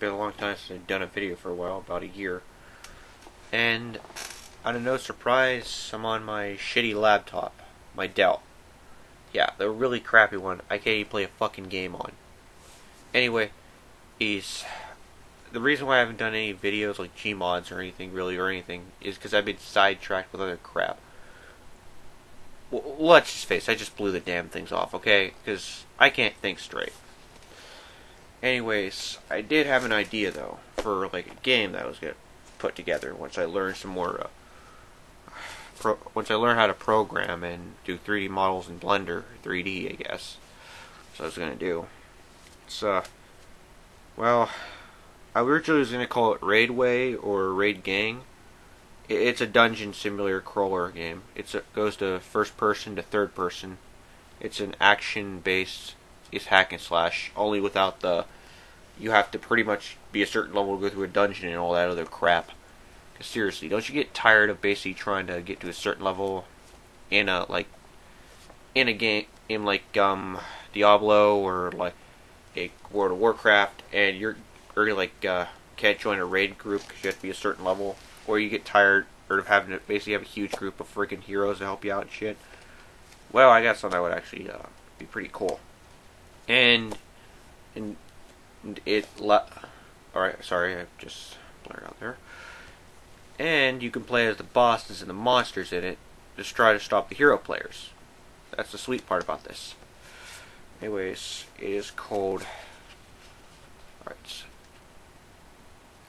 been a long time since I've done a video for a while, about a year. And out of no surprise, I'm on my shitty laptop, my Dell. Yeah, the really crappy one I can't even play a fucking game on. Anyway, the reason why I haven't done any videos like Gmods or anything is because I've been sidetracked with other crap. Well, let's just face it, I just blew the damn things off, okay? Because I can't think straight. Anyways, I did have an idea though for like a game that I was gonna put together once I learned some more. Once I learn how to program and do 3D models in Blender, 3D, I guess. So I was gonna do. So, well, I originally was gonna call it Raidway or Raid Gang. It's a dungeon simulator crawler game. It goes to first person to third person. It's an action-based, it's hack and slash, only without the, you have to pretty much be a certain level to go through a dungeon and all that other crap. Cause seriously, don't you get tired of basically trying to get to a certain level in a game, in like Diablo or like a World of Warcraft, and you're like can't join a raid group because you have to be a certain level, or you get tired of having to basically have a huge group of freaking heroes to help you out and shit. Well, I got something that would actually be pretty cool. And alright, sorry, I just blurred out there. And you can play as the bosses and the monsters in it, just try to stop the hero players. That's the sweet part about this. Anyways, it is called, alright.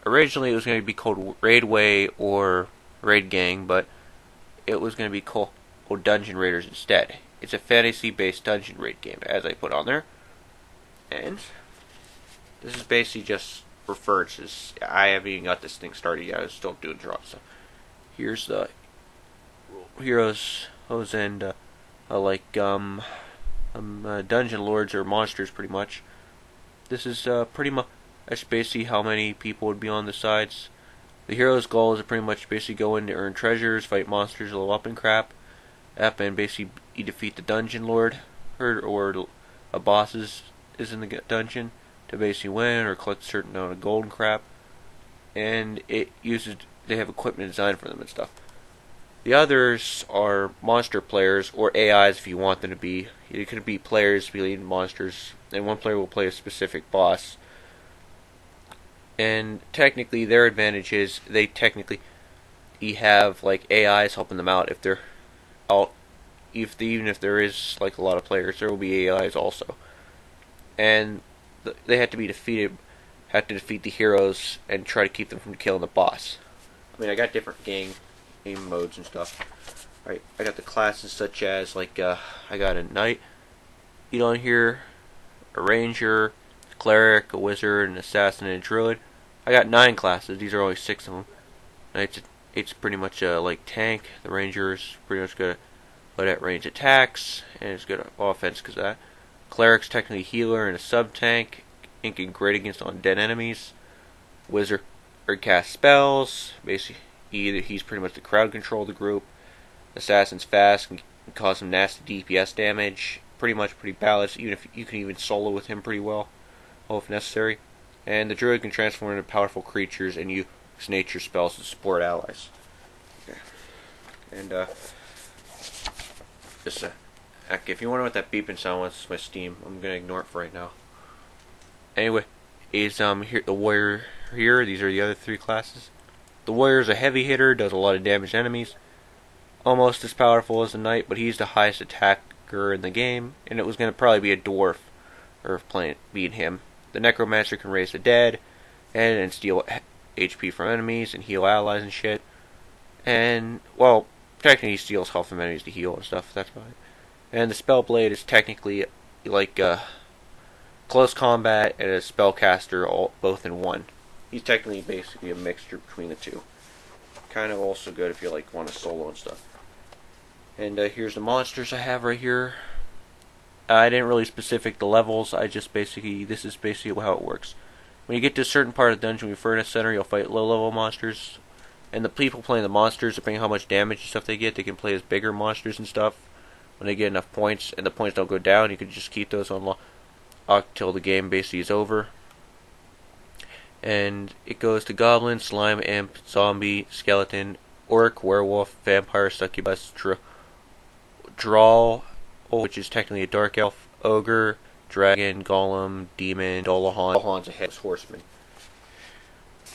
Originally it was going to be called Raidway or Raid Gang, but it was going to be called Dungeon Raiders instead. It's a fantasy-based dungeon raid game, as I put on there. And this is basically just references. I haven't even got this thing started yet. I was still doing drops. So here's the heroes, and dungeon lords or monsters, pretty much. This is pretty much, that's basically how many people would be on the sides. The hero's goal is to pretty much basically go in to earn treasures, fight monsters, level up and crap. And basically you defeat the dungeon lord or a boss is in the dungeon to basically win or collect a certain amount of gold and crap. And they have equipment designed for them and stuff. The others are monster players, or AIs if you want them to be. It could be players be leading monsters, and one player will play a specific boss. And technically their advantage is you have like AIs helping them out if they're out. Even if there is like a lot of players, there will be AIs also. And they have to defeat the heroes and try to keep them from killing the boss. I mean, I got different game modes and stuff. Alright, I got the classes such as like I got a knight on here, a ranger, a cleric, a wizard, an assassin, and a druid. I got 9 classes. These are only 6 of them. And it's pretty much like tank. The ranger is pretty much good at range attacks, and it's good at offense because of that. Cleric's technically healer and a sub-tank, and can grade against undead enemies. Wizard cast spells. Basically, he's pretty much the crowd control of the group. Assassin's fast, can cause some nasty DPS damage. Pretty balanced, even if you can even solo with him pretty well, if necessary. And the druid can transform into powerful creatures and use nature spells to support allies. Okay. And if you wonder what that beeping sound was, it's my Steam. I'm gonna ignore it for right now. Anyway, here the warrior here. These are the other 3 classes. The warrior is a heavy hitter, does a lot of damage to enemies. Almost as powerful as the knight, but he's the highest attacker in the game, and it was gonna probably be a dwarf, or being him. The necromancer can raise the dead, and steal HP from enemies and heal allies and shit. And well, technically he steals health from enemies to heal and stuff. That's about it. And the spellblade is technically like close combat and a spellcaster both in one. He's technically basically a mixture between the two. Kind of also good if you want to solo and stuff. And here's the monsters I have right here. I didn't really specific the levels. This is basically how it works. When you get to a certain part of the dungeon, with Furnace Center, you'll fight low-level monsters. And the people playing the monsters, depending on how much damage and stuff they get, they can play as bigger monsters and stuff. When they get enough points, and the points don't go down, you can just keep those on until the game basically is over. And it goes to goblin, slime, imp, zombie, skeleton, orc, werewolf, vampire, succubus, drawl, which is technically a dark elf, ogre, dragon, golem, demon, Dolahan. Dolahan's a headless horseman.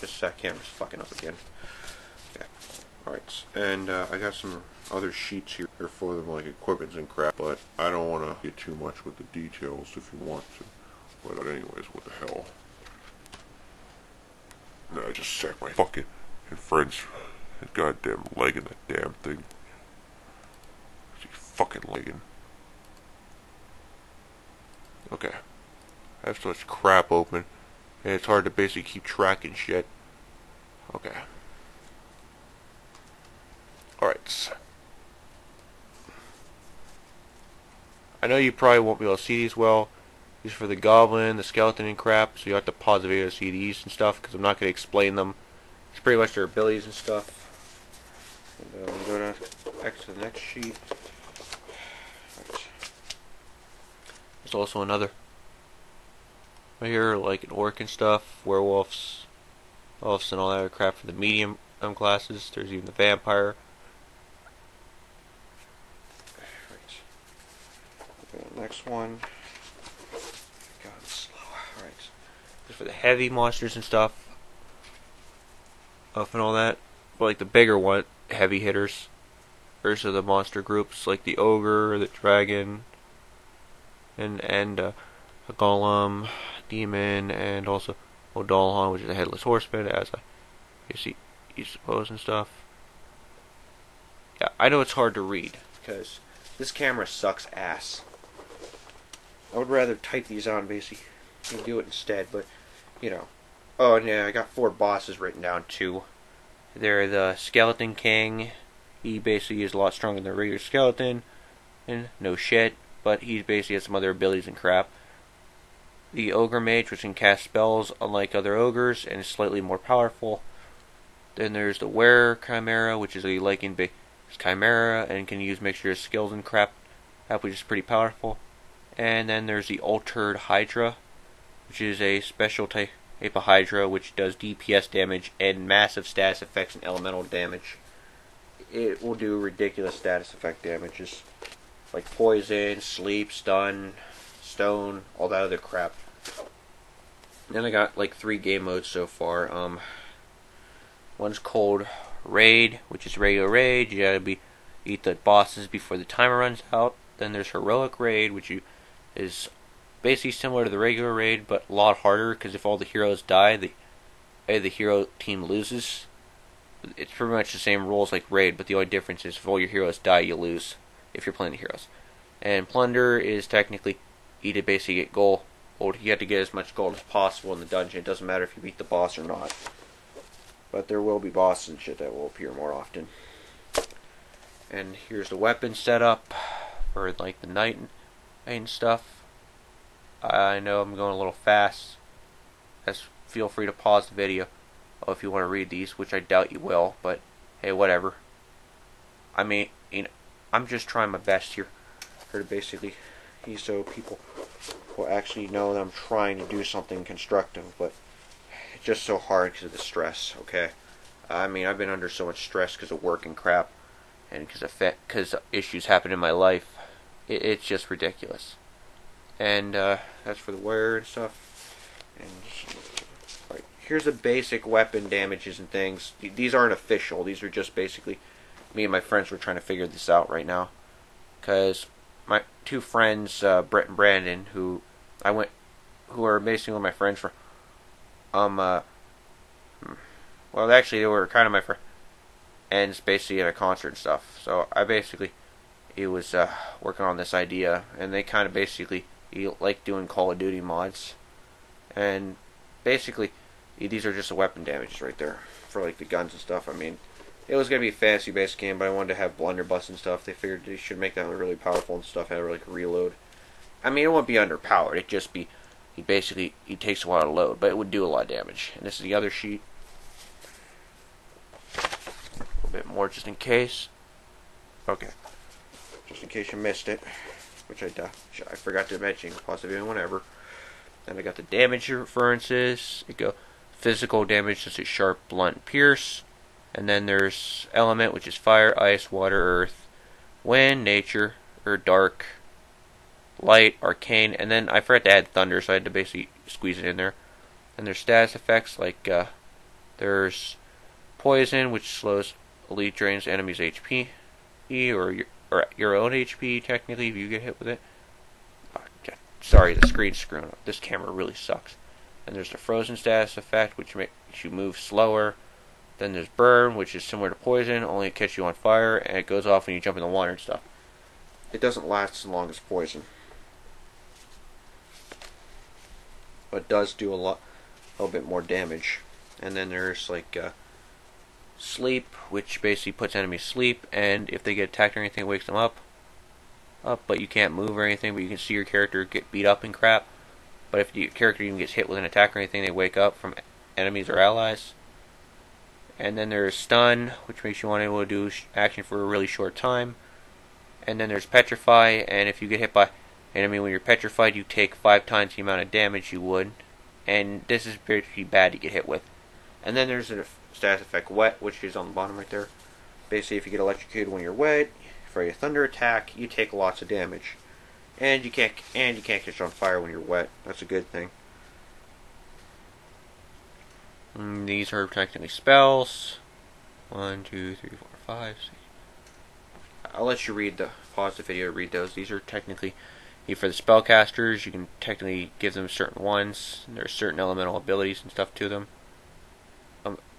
Just that camera's fucking up again. Okay. Alright, and I got some other sheets here for them, like equipments and crap, but I don't want to get too much with the details if you want to. But anyways, what the hell? No, I just sacked my fucking friend's goddamn leg in that damn thing. She's fucking legging. Okay. I have so much crap open, and it's hard to basically keep tracking shit. Okay. Alright. I know you probably won't be able to see these well. These are for the goblin, the skeleton, and crap, so you have to pause the video to see these and stuff, because I'm not going to explain them. It's pretty much their abilities and stuff. And we go to the next sheet. Right. There's also another. Right here, like an orc and stuff, werewolves, elves, and all that other crap for the medium classes. There's even the vampire. Right. The next one. God, it's slow. Alright. For the heavy monsters and stuff. And all that. But like the bigger one, heavy hitters. Versus the monster groups like the ogre, the dragon, and a golem, demon, and also Dolahan, which is a headless horseman, as you suppose and stuff. Yeah, I know it's hard to read because this camera sucks ass. I would rather type these on basically and do it instead, but you know. Oh, and yeah, I got 4 bosses written down too. They're the Skeleton King. He basically is a lot stronger than the regular skeleton, and no shit, but he basically has some other abilities and crap. The Ogre Mage, which can cast spells unlike other ogres, and is slightly more powerful. Then there's the Were Chimera, which is a lichen-based chimera, and can use mixture of skills and crap, which is pretty powerful. And then there's the Altered Hydra, which is a special type of Hydra, which does DPS damage and massive status effects and elemental damage. It will do ridiculous status effect damages, like poison, sleep, stun, stone, all that other crap. Then I got like 3 game modes so far. One's called Raid, which is regular raid. You gotta eat the bosses before the timer runs out. Then there's Heroic Raid, which is basically similar to the regular raid, but a lot harder because if all the heroes die, the hero team loses. It's pretty much the same rules like raid, but the only difference is if all your heroes die, you lose if you're playing the heroes. And Plunder is technically you to basically get gold. You have to get as much gold as possible in the dungeon. It doesn't matter if you beat the boss or not. But there will be bosses and shit that will appear more often. And here's the weapon setup for like the knight and stuff. I know I'm going a little fast. Feel free to pause the video if you want to read these, which I doubt you will, but hey, whatever. I mean, I'm just trying my best here to basically, so people will actually know that I'm trying to do something constructive, but it's just so hard because of the stress, okay? I mean, I've been under so much stress because of work and crap, and because issues happen in my life. It's just ridiculous. And that's for the wear and stuff. And right, here's the basic weapon damages and things. These aren't official. These are just basically me and my friends were trying to figure this out right now. Because my 2 friends, Brett and Brandon, who are basically my friends for, well, actually they were kind of my friends, and it's basically at a concert and stuff. So he was working on this idea, and they kind of basically like doing Call of Duty mods, and basically these are just the weapon damages right there for like the guns and stuff. I mean, it was gonna be a fantasy based game, but I wanted to have blunderbuss and stuff. They figured they should make that really powerful and stuff. Had like a reload. I mean, it wouldn't be underpowered. It'd just be he takes a while to load, but it would do a lot of damage. And this is the other sheet. A little bit more just in case. Okay. Just in case you missed it, which I forgot to mention, possibly whenever. Then I got the damage references. It go physical damage such as sharp, blunt, pierce. And then there's element, which is fire, ice, water, earth, wind, nature, or dark, light, arcane, and then I forgot to add thunder, so I had to basically squeeze it in there. And there's status effects like there's poison, which slows elite drains enemies' HP, or your own HP technically if you get hit with it. Oh, sorry, the screen's screwing up. This camera really sucks. And there's the frozen status effect, which makes you move slower. Then there's burn, which is similar to poison, only it catches you on fire, and it goes off when you jump in the water and stuff. It doesn't last as long as poison, but it does do a little bit more damage. And then there's like sleep, which basically puts enemies asleep, and if they get attacked or anything, it wakes them up. But you can't move or anything, but you can see your character get beat up and crap. But if your character even gets hit with an attack or anything, they wake up from enemies or allies. And then there's stun, which makes you unable to do action for a really short time. And then there's petrify, and if you get hit by an enemy when you're petrified, you take 5 times the amount of damage you would. And this is pretty bad to get hit with. And then there's a status effect wet, which is on the bottom right there. Basically, if you get electrocuted when you're wet, for a thunder attack, you take lots of damage. And you can't catch on fire when you're wet. That's a good thing. These are technically spells. 1, 2, 3, 4, 5, 6. I'll let you pause the video to read those. These are technically for the spellcasters. You can technically give them certain ones. There's certain elemental abilities and stuff to them.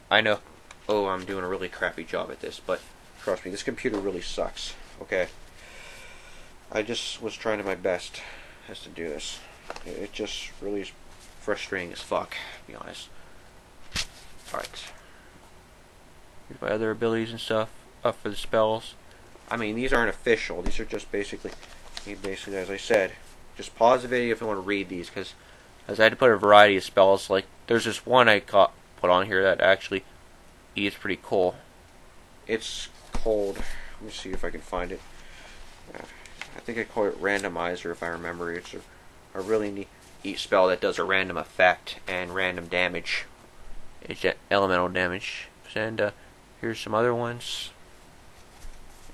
I know. Oh, I'm doing a really crappy job at this, but trust me, this computer really sucks. Okay. I just was trying my best as to do this. It just really is frustrating as fuck, to be honest. Alright. Here's my other abilities and stuff up for the spells. I mean, these aren't official. These are just basically, as I said, just pause the video if you want to read these, because as I had to put a variety of spells, like, there's this one I put on here that actually is pretty cool. It's called, let me see if I can find it. I think I call it Randomizer, if I remember. It's a really neat spell that does a random effect and random damage. It's elemental damage. And here's some other ones.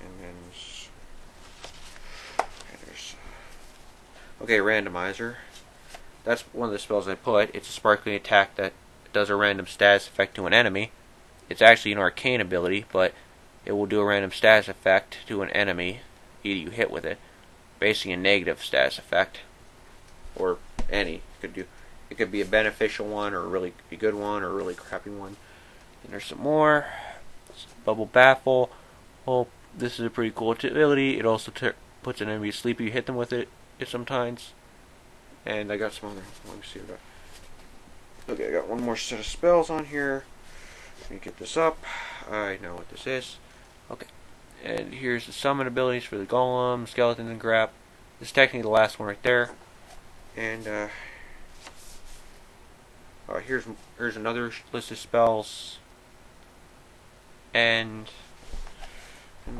And then okay, Randomizer. That's one of the spells I put. It's a sparkling attack that does a random status effect to an enemy. It's actually an arcane ability, but it will do a random status effect to an enemy either you hit with it. Basically a negative status effect. Or any. It could be a beneficial one, or a really good one, or a really crappy one. And there's some more. Bubble Baffle. Well, this is a pretty cool ability. It also puts an enemy asleep if you hit them with it sometimes. And I got some other. Let me see what okay, I got one more set of spells on here. Let me get this up. I know what this is. Okay. And here's the summon abilities for the golem, skeletons, and crap. This is technically the last one right there. And here's another list of spells. And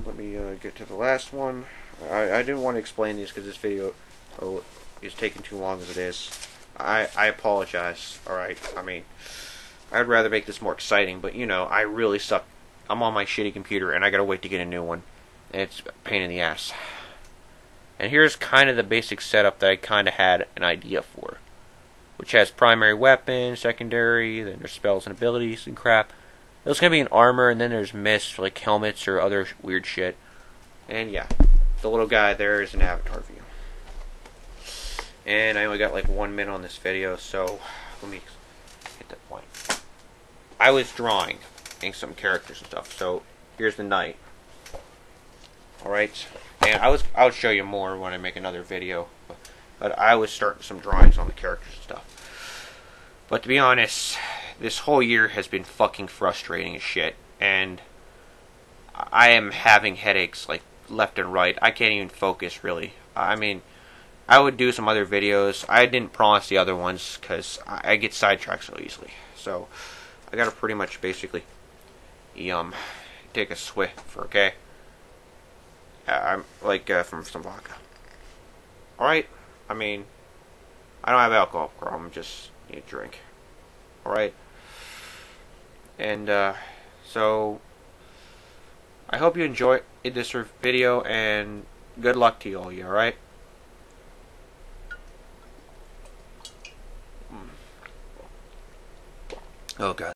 let me get to the last one. I didn't want to explain these because this video is taking too long as it is. I apologize. Alright, I mean, I'd rather make this more exciting, but you know, I really suck. I'm on my shitty computer and I gotta wait to get a new one. And it's a pain in the ass. And here's kind of the basic setup that I kind of had an idea for. Which has primary weapon, secondary, then there's spells and abilities and crap. There's going to be an armor, and then there's mist for like helmets or other weird shit. And yeah, the little guy there is an avatar view. And I only got like 1 minute on this video, so let me hit that point. I was drawing some characters and stuff, so here's the night. Alright, and I'll show you more when I make another video, but I was starting some drawings on the characters and stuff. But to be honest, this whole year has been fucking frustrating as shit, and I am having headaches like left and right. I can't even focus really. I mean, I would do some other videos. I didn't promise the other ones because I get sidetracked so easily. So I gotta pretty much basically take a Swift, okay? I'm like from some vodka. Alright? I mean, I don't have alcohol, bro. I'm just need a drink. Alright? And so I hope you enjoy this video, and good luck to you all. You alright? Oh god.